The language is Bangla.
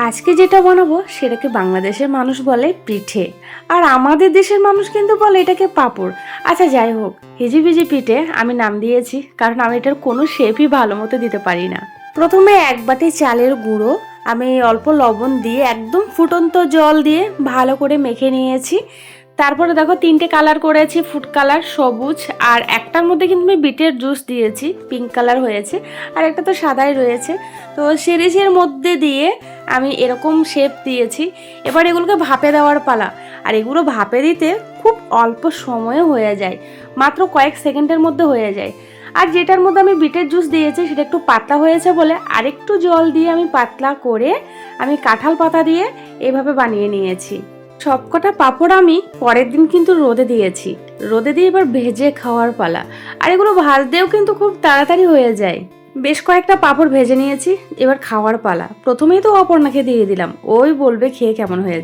আজকে যেটা বানাবো সেটাকে বাংলাদেশের মানুষ বলে পিঠে, আর আমাদের দেশের মানুষ কিন্তু বলে এটাকে পাঁপড়। আচ্ছা যাই হোক, হিজিবিজি পিঠে আমি নাম দিয়েছি কারণ আমি এটার কোনো শেপই ভালো মতো দিতে পারি না। প্রথমে এক বাটি চালের গুঁড়ো আমি অল্প লবণ দিয়ে একদম ফুটন্ত জল দিয়ে ভালো করে মেখে নিয়েছি। তারপরে দেখো তিনটে কালার করেছি, ফুড কালার, সবুজ, আর একটার মধ্যে কিন্তু আমি বিটের জুস দিয়েছি, পিঙ্ক কালার হয়েছে, আর একটা তো সাদাই রয়েছে। তো সিরিজের মধ্যে দিয়ে আমি এরকম শেপ দিয়েছি। এবার এগুলোকে ভাপে দেওয়ার পালা, আর এগুলো ভাপে দিতে খুব অল্প সময়ে হয়ে যায়, মাত্র কয়েক সেকেন্ডের মধ্যে হয়ে যায়। আর যেটার মধ্যে আমি বিটের জুস দিয়েছি সেটা একটু পাতলা হয়েছে বলে আরেকটু জল দিয়ে আমি পাতলা করে আমি কাঁঠাল পাতা দিয়ে এভাবে বানিয়ে নিয়েছি। সবকটা পাঁপড় আমি পরের দিন কিন্তু রোদে দিয়েছি, রোদে দিয়ে এবার ভেজে খাওয়ার পালা। আর এগুলো ভাজতেও কিন্তু খুব তাড়াতাড়ি হয়ে যায়। বেশ কয়েকটা পাঁপড় ভেজে নিয়েছি, এবার খাওয়ার পালা। প্রথমেই তো অপর্ণাকে দিয়ে দিলাম, ওই বলবে খেয়ে কেমন হয়েছে।